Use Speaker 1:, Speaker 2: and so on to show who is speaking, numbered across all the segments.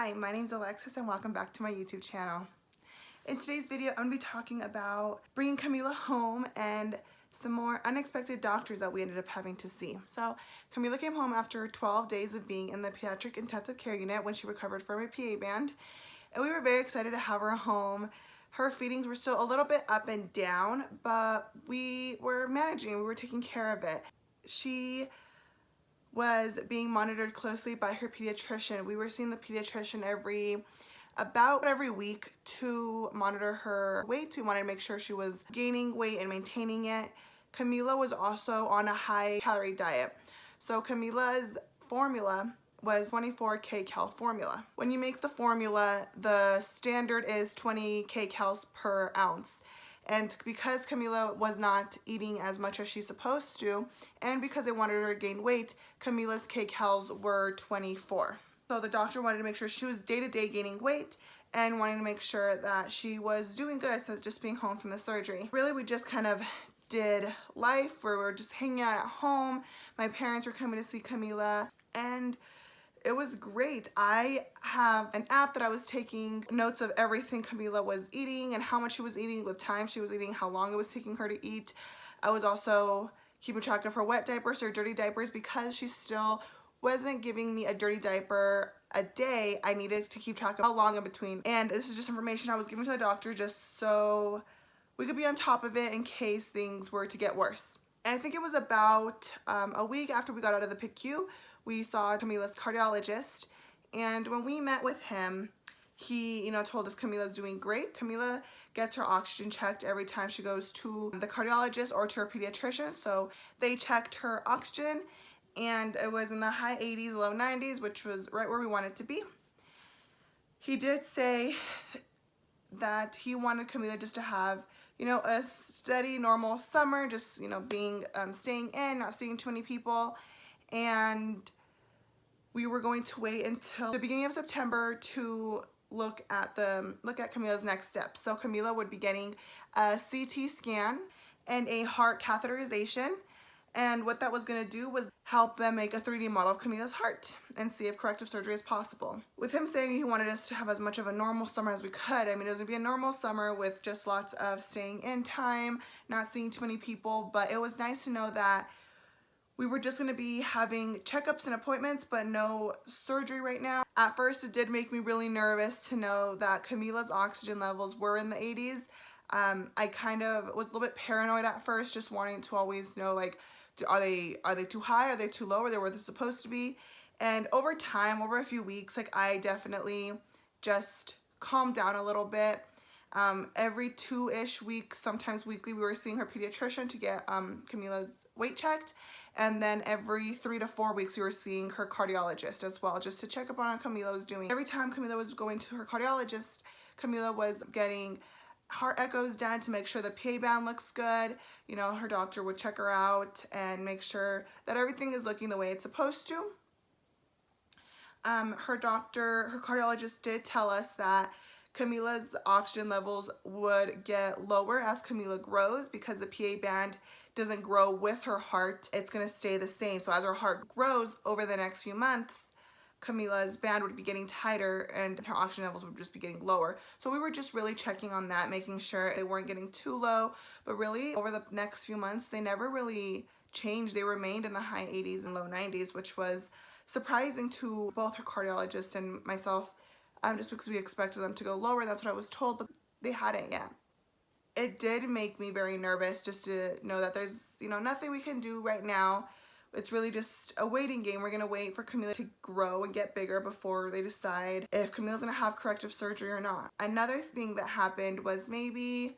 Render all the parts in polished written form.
Speaker 1: Hi, my name is Alexis and welcome back to my YouTube channel. In today's video, I'm going to be talking about bringing Camila home and some more unexpected doctors that we ended up having to see. So, Camila came home after 12 days of being in the pediatric intensive care unit when she recovered from a PA band, and we were very excited to have her home. Her feedings were still a little bit up and down, but we were managing, we were taking care of it. She was being monitored closely by her pediatrician. We were seeing the pediatrician about every week to monitor her weight. We wanted to make sure she was gaining weight and maintaining it. Camila was also on a high calorie diet. So Camila's formula was 24 kcal formula. When you make the formula, the standard is 20 kcals per ounce. And because Camila was not eating as much as she's supposed to, and because they wanted her to gain weight, Camila's kcals were 24. So the doctor wanted to make sure she was day-to-day gaining weight and wanting to make sure that she was doing good, so just being home from the surgery. Really, we just kind of did life where we were just hanging out at home. My parents were coming to see Camila, and it was great. I have an app that I was taking notes of everything Camila was eating and how much she was eating, what time she was eating, how long it was taking her to eat. I was also keeping track of her wet diapers or dirty diapers because she still wasn't giving me a dirty diaper a day. I needed to keep track of how long in between. And this is just information I was giving to the doctor just so we could be on top of it in case things were to get worse. And I think it was about a week after we got out of the PICU, we saw Camila's cardiologist, and when we met with him, he, told us Camila's doing great. Camila gets her oxygen checked every time she goes to the cardiologist or to her pediatrician, so they checked her oxygen, and it was in the high 80s, low 90s, which was right where we wanted to be. He did say that he wanted Camila just to have a steady, normal summer, just, being, staying in, not seeing too many people. And we were going to wait until the beginning of September to look at Camila's next steps. So Camila would be getting a CT scan and a heart catheterization. And what that was going to do was help them make a 3D model of Camila's heart and see if corrective surgery is possible. With him saying he wanted us to have as much of a normal summer as we could, it was going to be a normal summer with just lots of staying in time, not seeing too many people, but it was nice to know that we were just going to be having checkups and appointments, but no surgery right now. At first, it did make me really nervous to know that Camila's oxygen levels were in the 80s. I kind of was a little bit paranoid at first, just wanting to always know, are they too high? Are they too low? Are they where they're supposed to be? And over time, over a few weeks, I definitely just calmed down a little bit. Every 2-ish weeks, sometimes weekly, we were seeing her pediatrician to get Camila's weight checked. And then every 3 to 4 weeks, we were seeing her cardiologist as well, just to check up on how Camila was doing. Every time Camila was going to her cardiologist, Camila was getting heart echoes done to make sure the PA band looks good. Her doctor would check her out and make sure that everything is looking the way it's supposed to. Her cardiologist did tell us that Camila's oxygen levels would get lower as Camila grows because the PA band doesn't grow with her heart. It's going to stay the same. So as her heart grows over the next few months, Camila's band would be getting tighter and her oxygen levels would just be getting lower. So we were just really checking on that, making sure they weren't getting too low. But really, over the next few months, they never really changed. They remained in the high 80s and low 90s, which was surprising to both her cardiologist and myself, just because we expected them to go lower. That's what I was told, but they hadn't yet. It did make me very nervous just to know that there's, nothing we can do right now. It's really just a waiting game. We're going to wait for Camila to grow and get bigger before they decide if Camila's going to have corrective surgery or not. Another thing that happened was maybe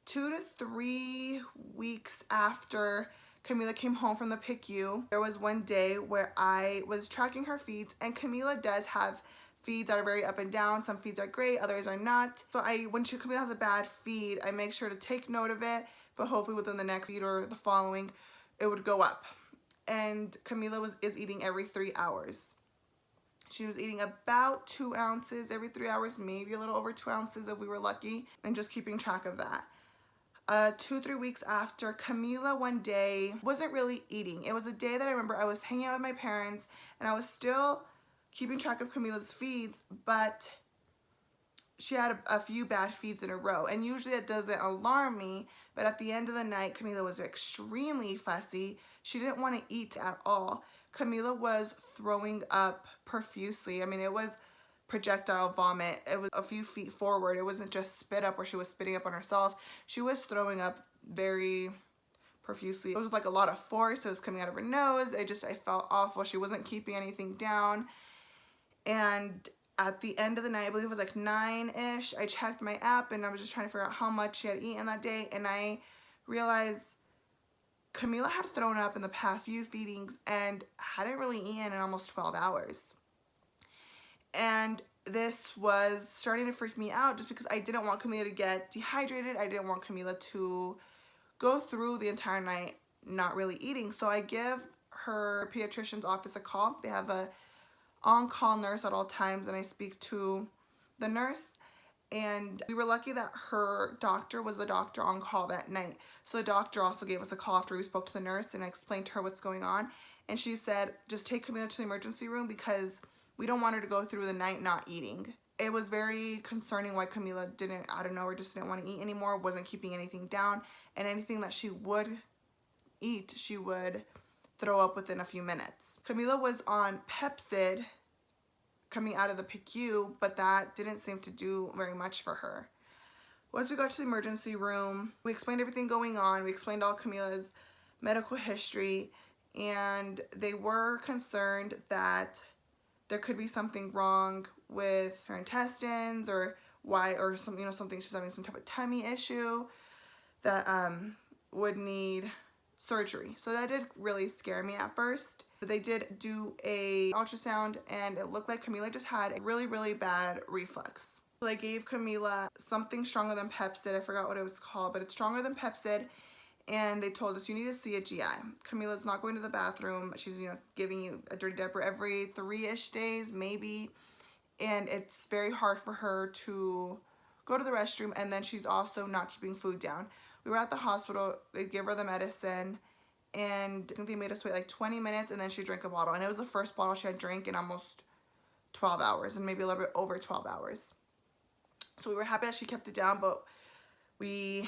Speaker 1: 2 to 3 weeks after Camila came home from the PICU, there was one day where I was tracking her feeds, and Camila does have feeds that are very up and down. Some feeds are great, others are not. So when Camila has a bad feed, I make sure to take note of it, but hopefully within the next feed or the following, it would go up. And Camila is eating every 3 hours. She was eating about 2 ounces every 3 hours, maybe a little over 2 ounces if we were lucky, and just keeping track of that. 2-3 weeks after, Camila one day wasn't really eating. It was a day that I remember I was hanging out with my parents and I was still keeping track of Camila's feeds, but she had a few bad feeds in a row. And usually it doesn't alarm me, but at the end of the night, Camila was extremely fussy. She didn't want to eat at all. Camila was throwing up profusely. I mean, it was projectile vomit. It was a few feet forward. It wasn't just spit up where she was spitting up on herself. She was throwing up very profusely. It was like a lot of force. It was coming out of her nose. I felt awful. She wasn't keeping anything down. And at the end of the night, I believe it was like 9-ish, I checked my app and I was just trying to figure out how much she had eaten that day, and I realized Camila had thrown up in the past few feedings and hadn't really eaten in almost 12 hours. And this was starting to freak me out just because I didn't want Camila to get dehydrated. I didn't want Camila to go through the entire night not really eating. So I give her pediatrician's office a call. They have a on-call nurse at all times, and I speak to the nurse, and we were lucky that her doctor was the doctor on call that night. So the doctor also gave us a call after we spoke to the nurse, and I explained to her what's going on, and she said, just take Camila to the emergency room because we don't want her to go through the night not eating. It was very concerning why Camila didn't, I don't know, or just didn't want to eat anymore, wasn't keeping anything down, and anything that she would eat, she would throw up within a few minutes. Camila was on Pepsid coming out of the PICU, but that didn't seem to do very much for her. Once we got to the emergency room, we explained everything going on. We explained all Camila's medical history, and they were concerned that there could be something wrong with her intestines, or something, she's having some type of tummy issue that would need surgery. So that did really scare me at first. But they did do a ultrasound, and it looked like Camila just had a really, really bad reflux. So they gave Camila something stronger than Pepsid. I forgot what it was called, but it's stronger than Pepsid. And they told us, you need to see a GI. Camila's not going to the bathroom. She's, giving you a dirty diaper every 3-ish days, maybe. And it's very hard for her to go to the restroom, and then she's also not keeping food down. We were at the hospital, they gave her the medicine, and I think they made us wait like 20 minutes, and then she drank a bottle. And it was the first bottle she had drank in almost 12 hours, and maybe a little bit over 12 hours. So we were happy that she kept it down, but we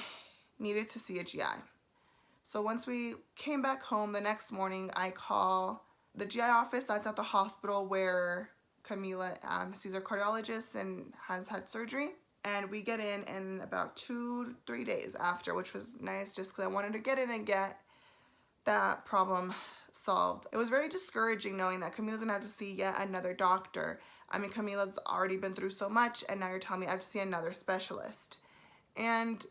Speaker 1: needed to see a GI. So once we came back home the next morning, I call the GI office that's at the hospital where Camila sees her cardiologist and has had surgery. And we get in about 2-3 days after, which was nice just because I wanted to get in and get that problem solved. It was very discouraging knowing that Camila's gonna have to see yet another doctor. I mean, Camila's already been through so much, and now you're telling me I have to see another specialist. And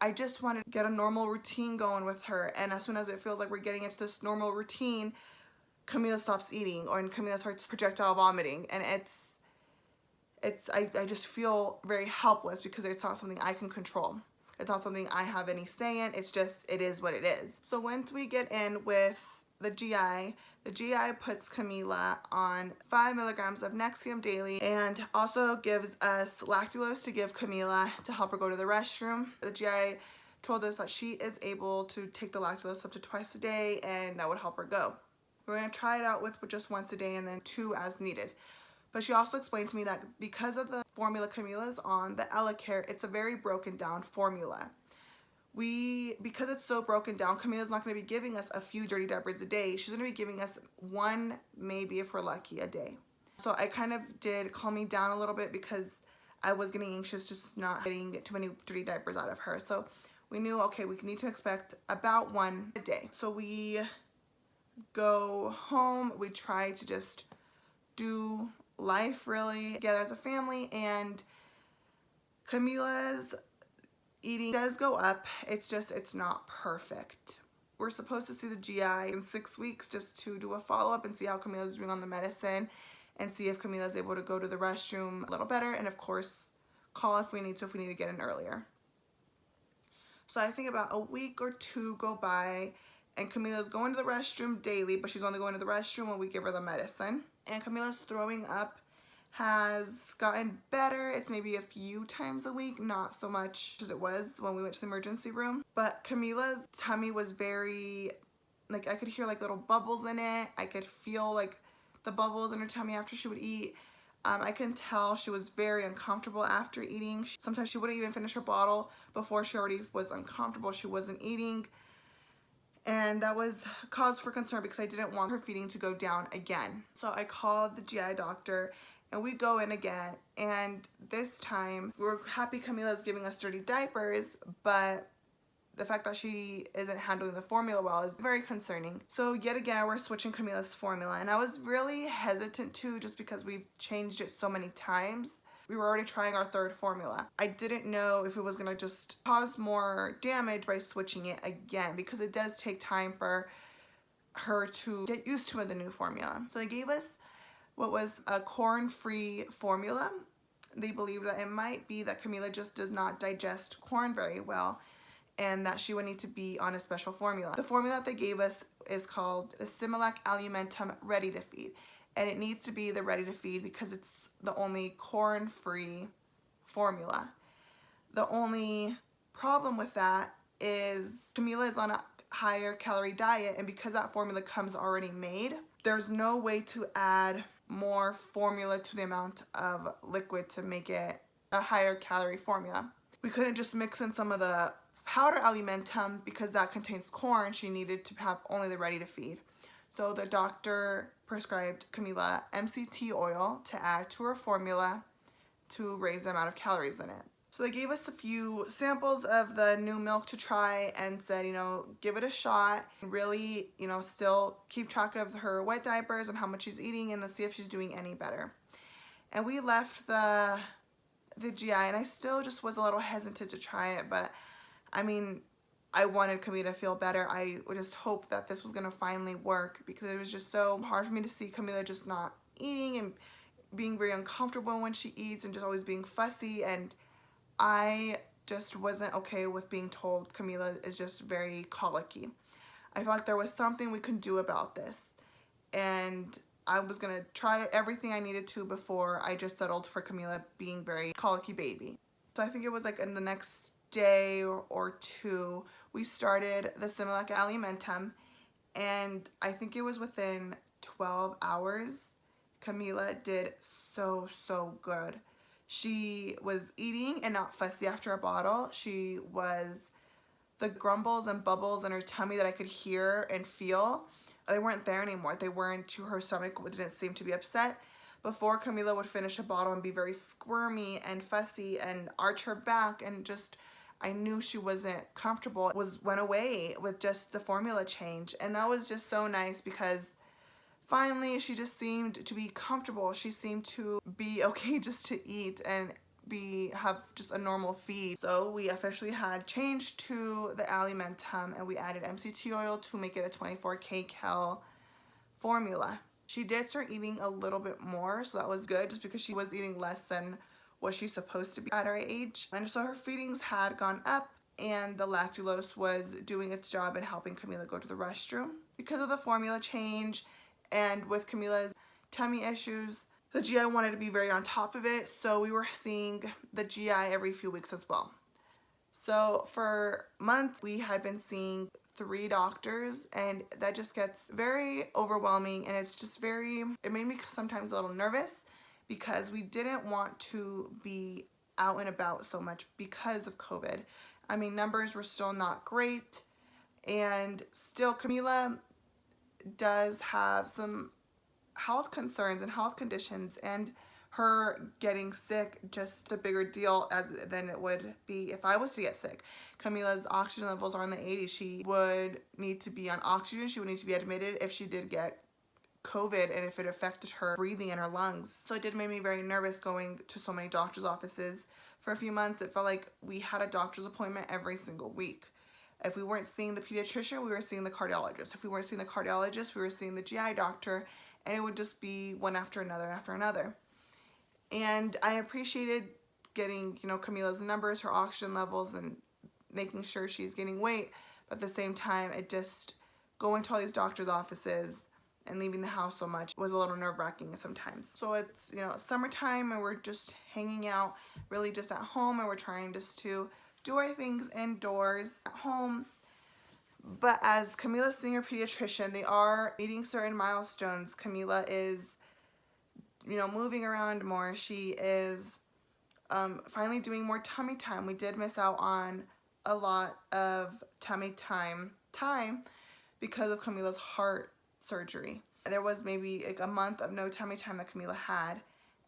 Speaker 1: I just wanted to get a normal routine going with her, and as soon as it feels like we're getting into this normal routine, Camila stops eating, or Camila starts projectile vomiting, and I just feel very helpless because it's not something I can control. It's not something I have any say in. It's just, it is what it is. So once we get in with the GI puts Camila on 5 milligrams of Nexium daily, and also gives us lactulose to give Camila to help her go to the restroom. The GI told us that she is able to take the lactulose up to twice a day, and that would help her go. We're gonna try it out with just once a day and then 2 as needed. But she also explained to me that because of the formula Camila's on, the EleCare, it's a very broken down formula. Because it's so broken down, Camila's not going to be giving us a few dirty diapers a day. She's going to be giving us 1, maybe if we're lucky, a day. So I kind of did calm me down a little bit because I was getting anxious just not getting too many dirty diapers out of her. So we knew, okay, we need to expect about 1 a day. So we go home, we try to just do life really together as a family, and Camila's eating does go up. It's not perfect. We're supposed to see the GI in 6 weeks just to do a follow-up and see how Camila's doing on the medicine, and see if Camila's able to go to the restroom a little better, and of course call if we need to get in earlier. So I think about a week or 2 go by, and Camila's going to the restroom daily, but she's only going to the restroom when we give her the medicine. And Camila's throwing up has gotten better. It's maybe a few times a week, not so much as it was when we went to the emergency room. But Camila's tummy was very, like, I could hear like little bubbles in it. I could feel like the bubbles in her tummy after she would eat. I can tell she was very uncomfortable after eating. Sometimes she wouldn't even finish her bottle before she already was uncomfortable. She wasn't eating. And that was cause for concern because I didn't want her feeding to go down again. So I called the GI doctor and we go in again. And this time we were happy Camila's giving us dirty diapers, but the fact that she isn't handling the formula well is very concerning. So yet again, we're switching Camila's formula, and I was really hesitant to, just because we've changed it so many times. We were already trying our third formula. I didn't know if it was gonna just cause more damage by switching it again, because it does take time for her to get used to the new formula. So they gave us what was a corn-free formula. They believe that it might be that Camila just does not digest corn very well, and that she would need to be on a special formula. The formula that they gave us is called the Similac Alimentum Ready to Feed, and it needs to be the Ready to Feed because it's the only corn-free formula. The only problem with that is Camila is on a higher calorie diet, and because that formula comes already made, there's no way to add more formula to the amount of liquid to make it a higher calorie formula. We couldn't just mix in some of the powder alimentum because that contains corn. She needed to have only the Ready to Feed. So the doctor prescribed Camila MCT oil to add to her formula to raise the amount of calories in it. So they gave us a few samples of the new milk to try and said, you know, give it a shot. Really, you know, still keep track of her wet diapers and how much she's eating, and let's see if she's doing any better. And we left the GI, and I still just was a little hesitant to try it, but I mean, I wanted Camila to feel better. I would just hope that this was gonna finally work, because it was just so hard for me to see Camila just not eating and being very uncomfortable when she eats and just always being fussy, and I just wasn't okay with being told Camila is just very colicky. I felt like there was something we could do about this, and I was gonna try everything I needed to before I just settled for Camila being very colicky baby. So I think it was like in the next day or two, we started the Similac Alimentum, and I think it was within 12 hours, Camila did so good. She was eating and not fussy after a bottle. She was, the grumbles and bubbles in her tummy that I could hear and feel, they weren't there anymore. They weren't, her stomach didn't seem to be upset. Before, Camila would finish a bottle and be very squirmy and fussy and arch her back, and just, I knew she wasn't comfortable. It went away with just the formula change, and that was just so nice because finally she just seemed to be comfortable. She seemed to be okay just to eat and have just a normal feed. So we officially had changed to the Alimentum, and we added MCT oil to make it a 24 kcal formula. She did start eating a little bit more, so that was good, just because she was eating less than what she's supposed to be at her age. And so her feedings had gone up, and the lactulose was doing its job in helping Camila go to the restroom. Because of the formula change and with Camila's tummy issues, the GI wanted to be very on top of it, so we were seeing the GI every few weeks as well. So for months, we had been seeing 3 doctors, and that just gets very overwhelming, and it's just it made me sometimes a little nervous, because we didn't want to be out and about so much because of COVID. I mean, numbers were still not great, and still Camila does have some health concerns and health conditions, and her getting sick just a bigger deal than it would be if I was to get sick. Camila's oxygen levels are in the 80s. She would need to be on oxygen. She would need to be admitted if she did get COVID and if it affected her breathing in her lungs. So it did make me very nervous going to so many doctor's offices. For a few months, it felt like we had a doctor's appointment every single week. If we weren't seeing the pediatrician, we were seeing the cardiologist. If we weren't seeing the cardiologist, we were seeing the GI doctor, and it would just be one after another. And I appreciated getting, you know, Camila's numbers, her oxygen levels, and making sure she's gaining weight. But at the same time, it just, going to all these doctor's offices and leaving the house so much was a little nerve-wracking sometimes. So it's, you know, summertime, and we're just hanging out really just at home, and we're trying just to do our things indoors at home. But as Camila's seeing her pediatrician, they are meeting certain milestones. Camila is, you know, moving around more. She is finally doing more tummy time. We did miss out on a lot of tummy time because of Camila's heart surgery. There was maybe like a month of no tummy time that Camila had,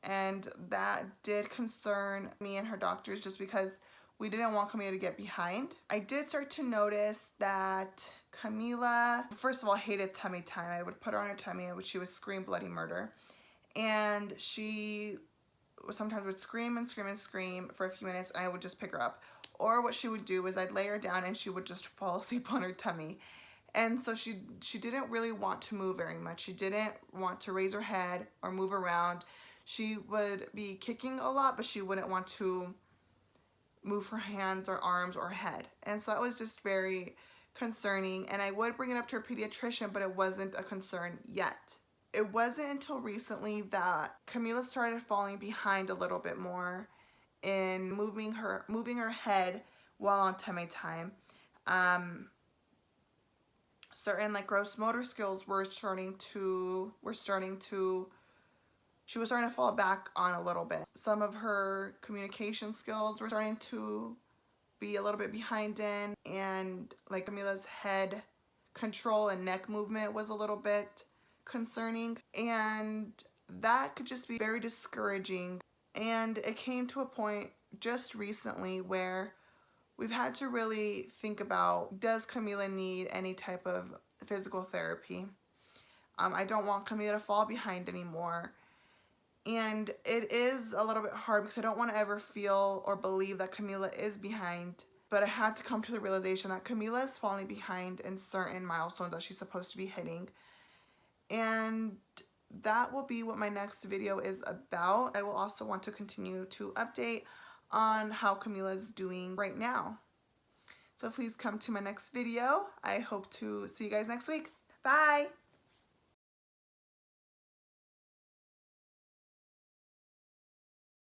Speaker 1: and that did concern me and her doctors just because we didn't want Camila to get behind. I did start to notice that Camila, first of all, hated tummy time. I would put her on her tummy and she would scream bloody murder. And she sometimes would scream and scream and scream for a few minutes, and I would just pick her up. Or what she would do is I'd lay her down and she would just fall asleep on her tummy. And so she didn't really want to move very much. She didn't want to raise her head or move around. She would be kicking a lot, but she wouldn't want to move her hands or arms or head. And so that was just very concerning. And I would bring it up to her pediatrician, but it wasn't a concern yet. It wasn't until recently that Camila started falling behind a little bit more in moving her head while on tummy time. Certain like gross motor skills were starting to she was starting to fall back on a little bit. Some of her communication skills were starting to be a little bit behind in, and like Camila's head control and neck movement was a little bit concerning, and that could just be very discouraging. And it came to a point just recently where we've had to really think about, does Camila need any type of physical therapy? I don't want Camila to fall behind anymore. And it is a little bit hard because I don't want to ever feel or believe that Camila is behind. But I had to come to the realization that Camila is falling behind in certain milestones that she's supposed to be hitting. And that will be what my next video is about. I will also want to continue to update on how Camila is doing right now. So please come to my next video. I hope to see you guys next week. Bye!